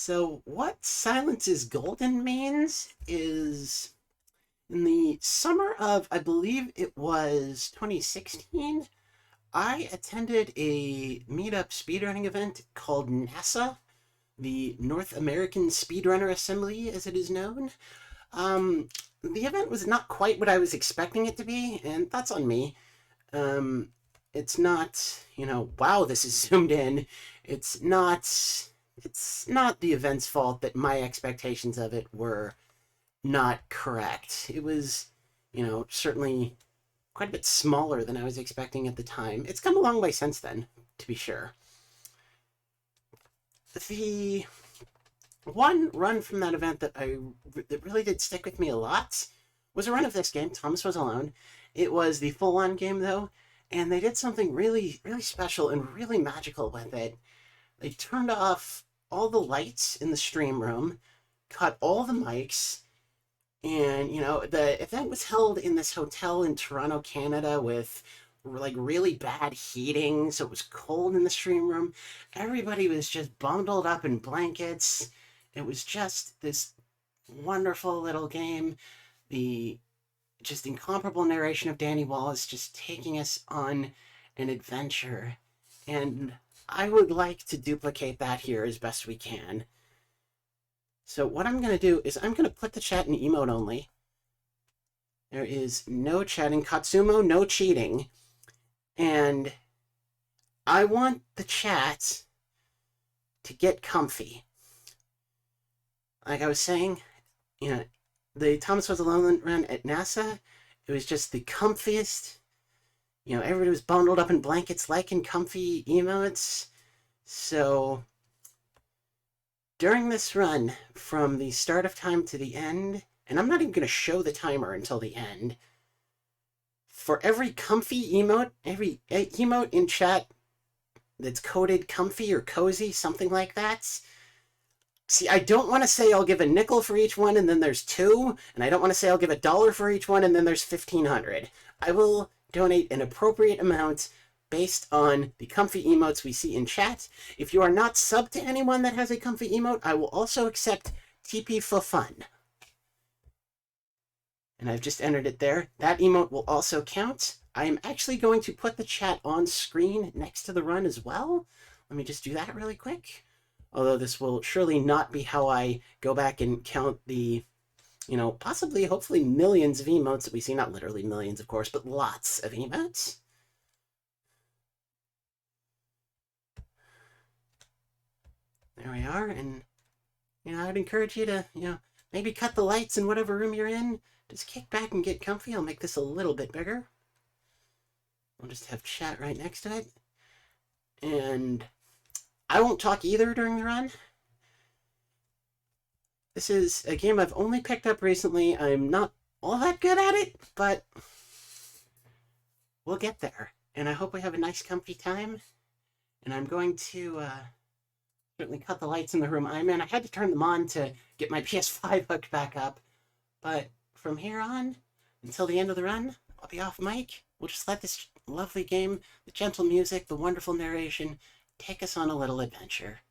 So, what Silence is Golden means is in the summer of, I believe it was 2016, I attended a meetup speedrunning event called NASA, the North American Speedrunner Assembly, as it is known. Um, the event was not quite what I was expecting it to be, and that's on me. Um, it's not, wow, this is zoomed in. It's not it's not the event's fault that my expectations of it were not correct. It was, certainly quite a bit smaller than I was expecting at the time. It's come a long way since then, to be sure. The one run from that event that really did stick with me a lot was a run of this game. Thomas Was Alone. It was the full-on game though, and they did something really, really special and really magical with it. They turned off all the lights in the stream room, cut all the mics, and the event was held in this hotel in Toronto, Canada, with like really bad heating, so it was cold in the stream room. Everybody was just bundled up in blankets. It was just this wonderful little game. The just incomparable narration of Danny Wallace just taking us on an adventure. And I would like to duplicate that here as best we can. So what I'm going to do is I'm going to put the chat in emote only. There is no chatting. Katsumo, no cheating. And I want the chat to get comfy. Like I was saying, the Thomas Was Alone run at NASA, it was just the comfiest. Everybody was bundled up in blankets like in comfy emotes. So during this run, from the start of time to the end, and I'm not even going to show the timer until the end, for every comfy emote, every emote in chat that's coded comfy or cozy, something like that. See, I don't want to say I'll give a nickel for each one and then there's two, and I don't want to say I'll give $1 for each one and then there's 1,500. I will donate an appropriate amount based on the comfy emotes we see in chat. If you are not subbed to anyone that has a comfy emote, I will also accept TP for fun. And I've just entered it there. That emote will also count. I am actually going to put the chat on screen next to the run as well. Let me just do that really quick. Although this will surely not be how I go back and count the, possibly, hopefully millions of emotes that we see. Not literally millions, of course, but lots of emotes. There we are, and, I'd encourage you to, maybe cut the lights in whatever room you're in. Just kick back and get comfy. I'll make this a little bit bigger. I'll just have chat right next to it. And I won't talk either during the run. This is a game I've only picked up recently. I'm not all that good at it, but we'll get there. And I hope we have a nice, comfy time. And I'm going to certainly cut the lights in the room I'm in. I had to turn them on to get my PS5 hooked back up. But from here on, until the end of the run, I'll be off mic. We'll just let this lovely game, the gentle music, the wonderful narration, take us on a little adventure.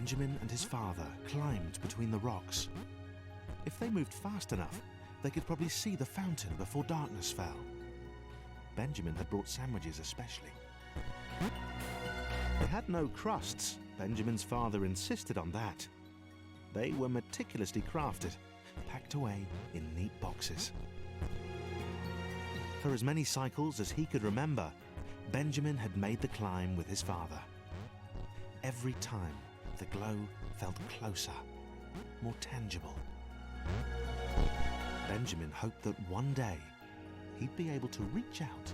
Benjamin and his father climbed between the rocks. If they moved fast enough, they could probably see the fountain before darkness fell. Benjamin had brought sandwiches especially. They had no crusts. Benjamin's father insisted on that. They were meticulously crafted, packed away in neat boxes. For as many cycles as he could remember, Benjamin had made the climb with his father. Every time, the glow felt closer, more tangible. Benjamin hoped that one day he'd be able to reach out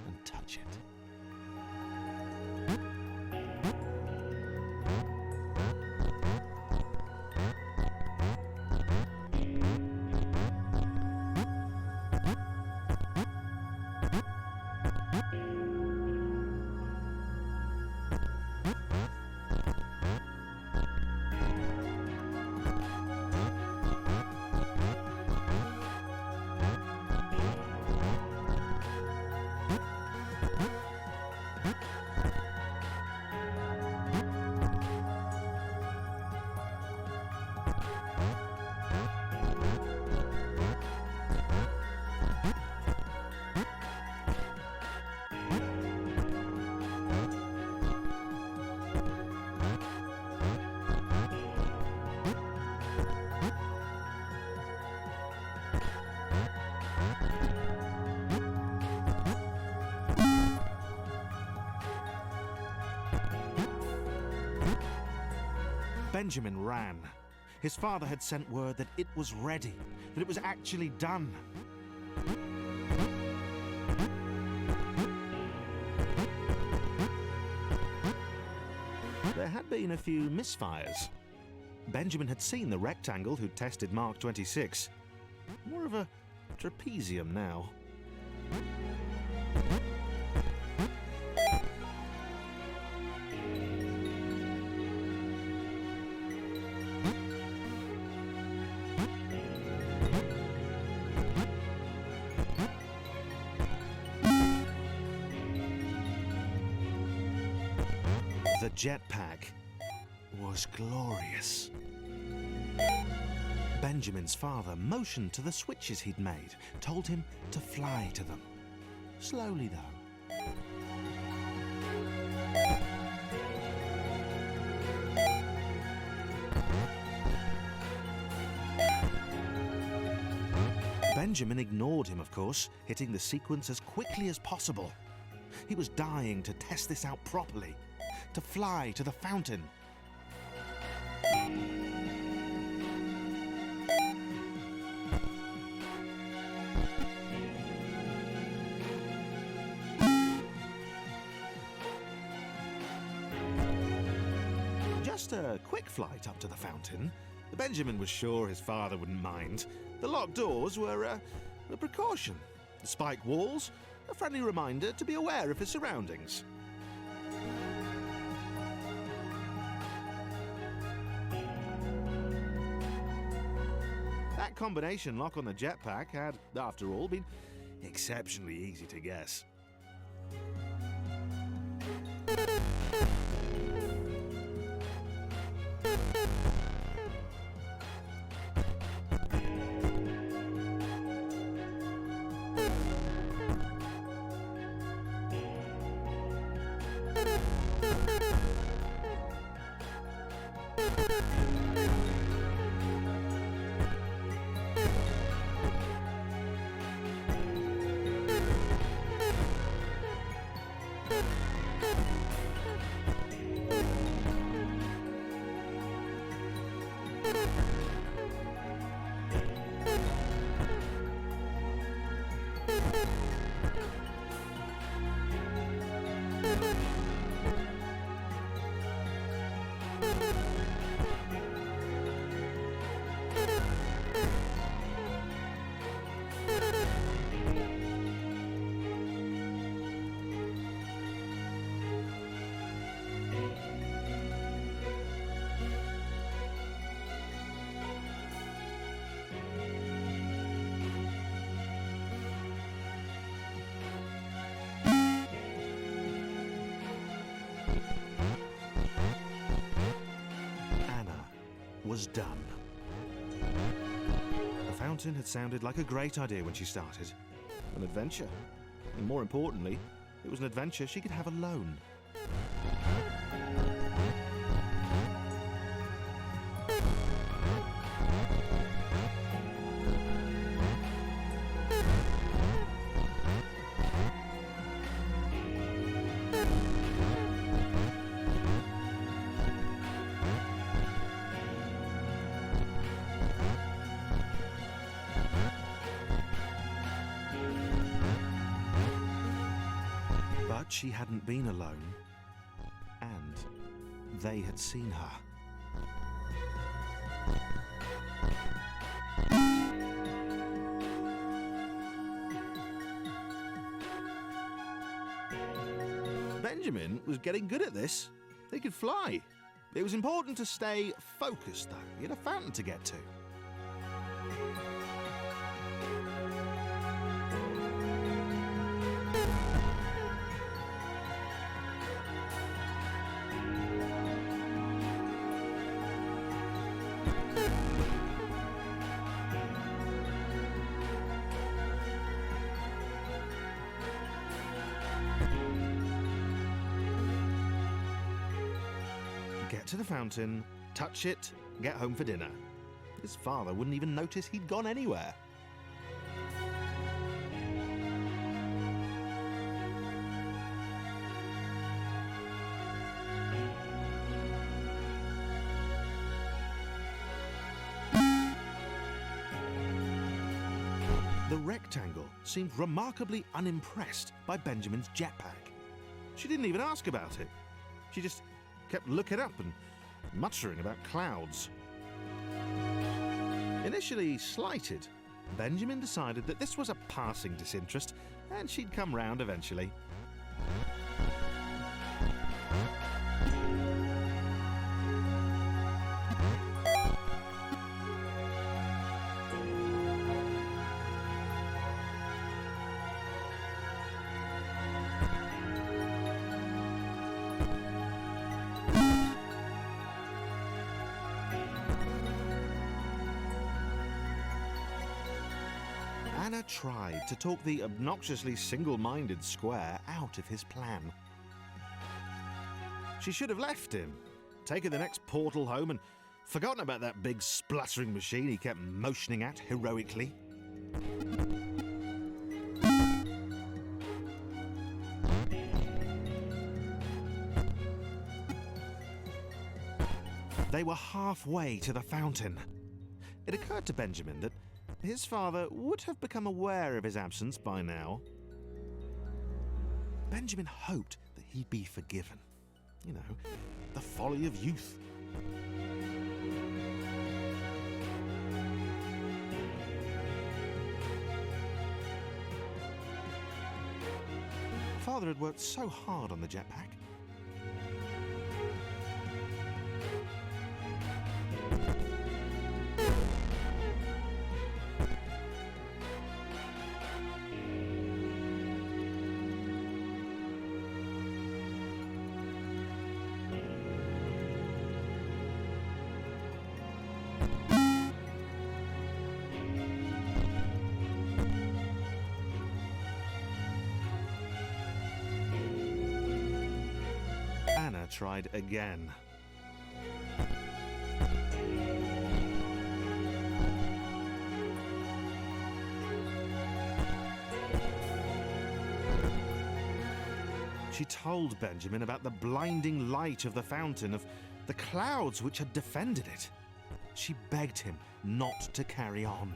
and touch it. Benjamin ran. His father had sent word that it was ready, that it was actually done. There had been a few misfires. Benjamin had seen the rectangle who'd tested Mark 26. More of a trapezium now. The jetpack was glorious. Benjamin's father motioned to the switches he'd made, told him to fly to them. Slowly, though. Benjamin ignored him, of course, hitting the sequence as quickly as possible. He was dying to test this out properly, to fly to the fountain. Just a quick flight up to the fountain. Benjamin was sure his father wouldn't mind. The locked doors were a precaution. The spike walls, a friendly reminder to be aware of his surroundings. That combination lock on the jetpack had, after all, been exceptionally easy to guess. was done. The fountain had sounded like a great idea when she started. An adventure. And more importantly, it was an adventure she could have alone. But she hadn't been alone, and they had seen her. Benjamin was getting good at this. He could fly. It was important to stay focused, though. He had a fountain to get to. Get to the fountain, touch it, get home for dinner. His father wouldn't even notice he'd gone anywhere. The rectangle seemed remarkably unimpressed by Benjamin's jetpack. She didn't even ask about it. She just kept looking up and muttering about clouds. Initially slighted, Benjamin decided that this was a passing disinterest and she'd come round eventually. Anna tried to talk the obnoxiously single-minded Square out of his plan. She should have left him, taken the next portal home and forgotten about that big spluttering machine he kept motioning at heroically. They were halfway to the fountain. It occurred to Benjamin that his father would have become aware of his absence by now. Benjamin hoped that he'd be forgiven. You know, the folly of youth. Father had worked so hard on the jetpack. Anna tried again. She told Benjamin about the blinding light of the fountain, of the clouds which had defended it. She begged him not to carry on.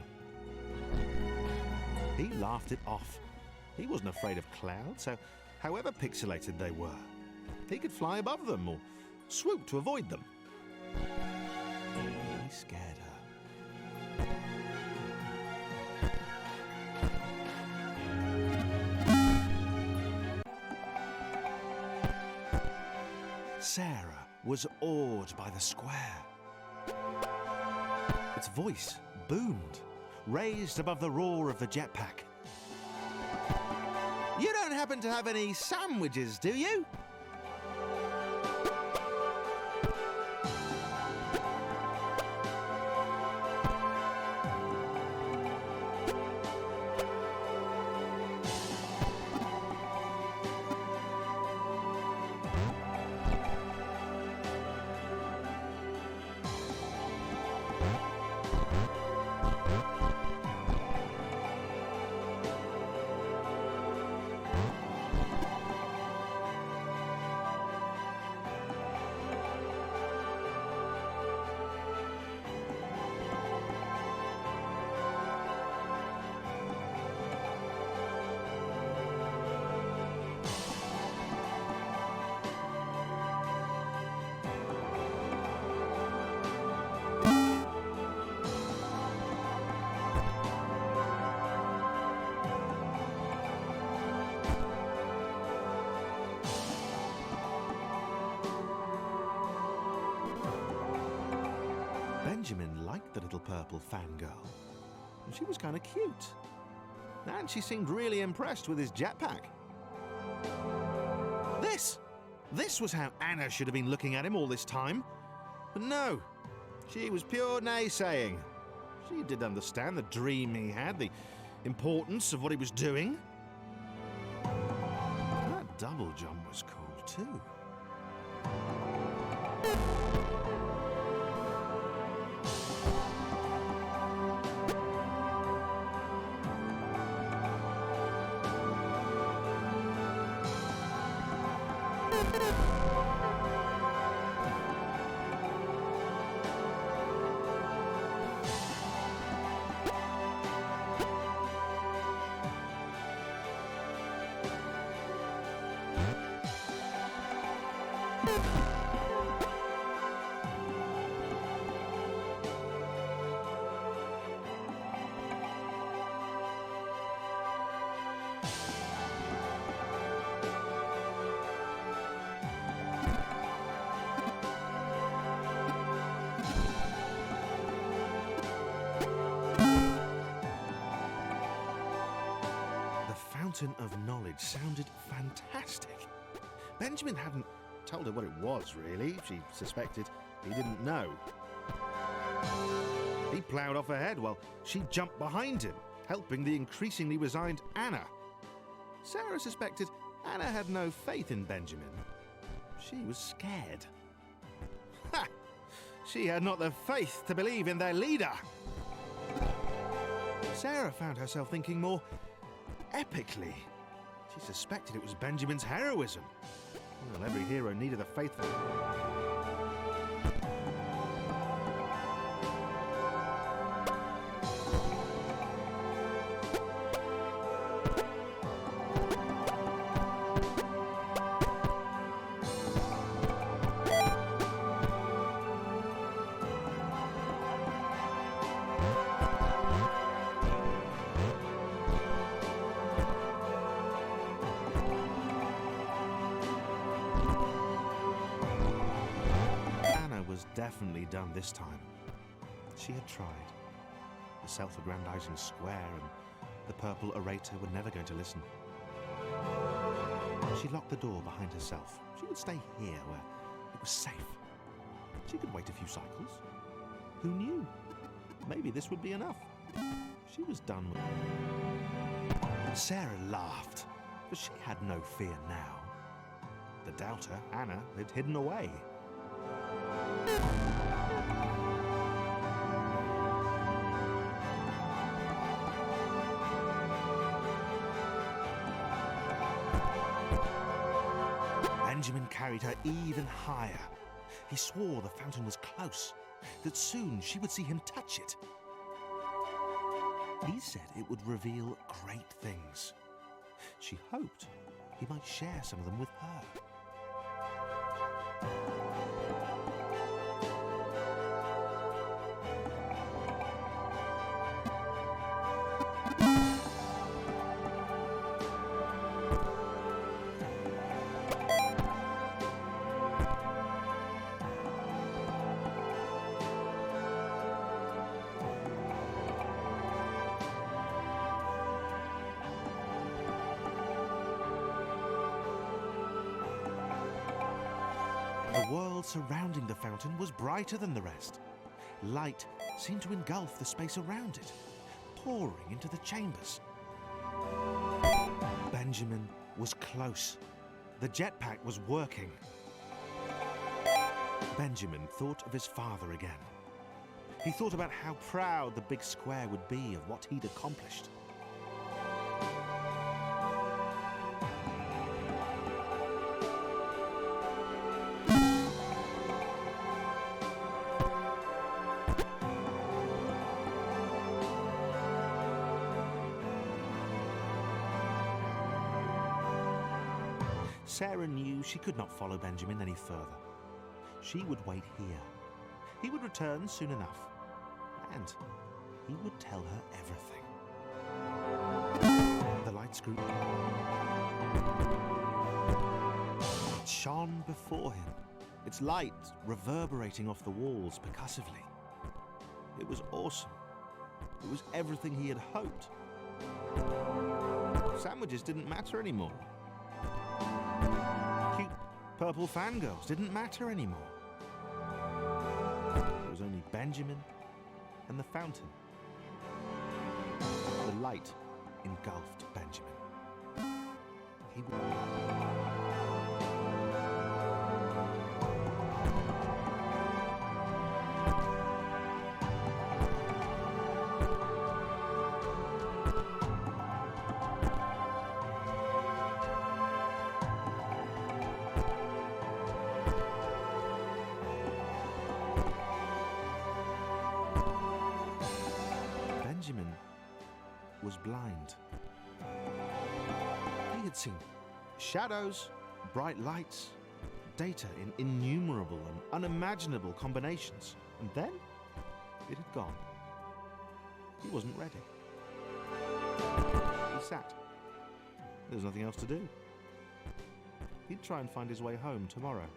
He laughed it off. He wasn't afraid of clouds, so however pixelated they were, he could fly above them or swoop to avoid them. He scared her. Sarah was awed by the square. Its voice boomed, raised above the roar of the jetpack. "You don't happen to have any sandwiches, do you?" Benjamin liked the little purple fangirl. She was kind of cute. And she seemed really impressed with his jetpack. This was how Anna should have been looking at him all this time. But no, she was pure naysaying. She did understand the dream he had, the importance of what he was doing. That double jump was cool too. Fountain of knowledge sounded fantastic. Benjamin hadn't told her what it was, really. She suspected he didn't know. He ploughed off ahead while she jumped behind him, helping the increasingly resigned Anna. Sarah suspected Anna had no faith in Benjamin. She was scared. Ha! She had not the faith to believe in their leader. Sarah found herself thinking more epically. She suspected it was Benjamin's heroism. Well, every hero needed a faithful... Definitely done this time. She had tried. The self-aggrandizing square and the purple orator were never going to listen. She locked the door behind herself. She would stay here where it was safe. She could wait a few cycles. Who knew? Maybe this would be enough. She was done with it. Sarah laughed, but she had no fear now. The doubter, Anna, had hidden away. Benjamin carried her even higher. He swore the fountain was close, that soon she would see him touch it. He said it would reveal great things. She hoped he might share some of them with her. The world surrounding the fountain was brighter than the rest. Light seemed to engulf the space around it, pouring into the chambers. Benjamin was close. The jetpack was working. Benjamin thought of his father again. He thought about how proud the big square would be of what he'd accomplished. Sarah knew she could not follow Benjamin any further. She would wait here. He would return soon enough, and he would tell her everything. The lights grew. It shone before him, its light reverberating off the walls percussively. It was awesome. It was everything he had hoped. Sandwiches didn't matter anymore. Cute purple fangirls didn't matter anymore. There was only Benjamin and the fountain. The light engulfed Benjamin. He Benjamin was blind. He had seen shadows, bright lights, data in innumerable and unimaginable combinations, and then it had gone. He wasn't ready. He sat. There was nothing else to do. He'd try and find his way home tomorrow.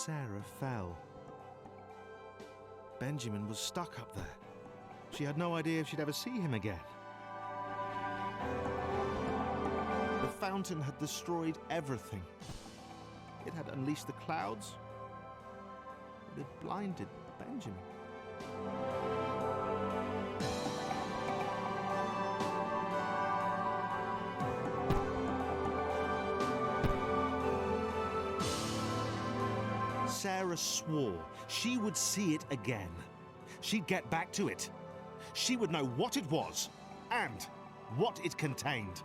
Sarah fell. Benjamin was stuck up there. She had no idea if she'd ever see him again. The fountain had destroyed everything. It had unleashed the clouds. It had blinded Benjamin. Sarah swore she would see it again. She'd get back to it. She would know what it was and what it contained.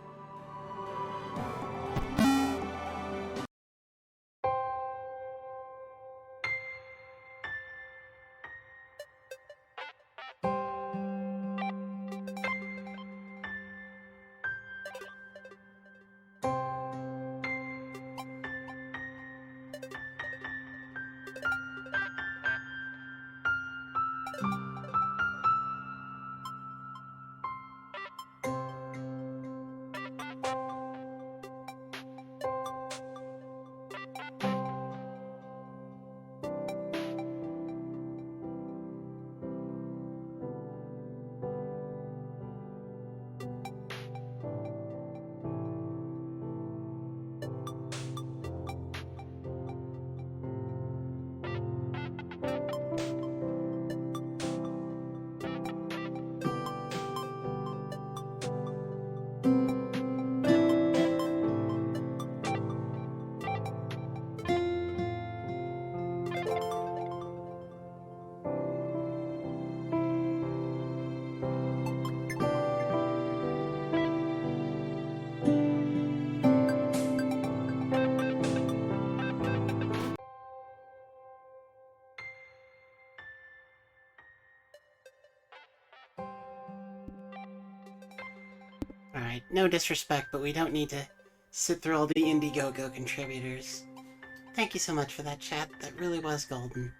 Alright, no disrespect, but we don't need to sit through all the Indiegogo contributors. Thank you so much for that, chat. That really was golden.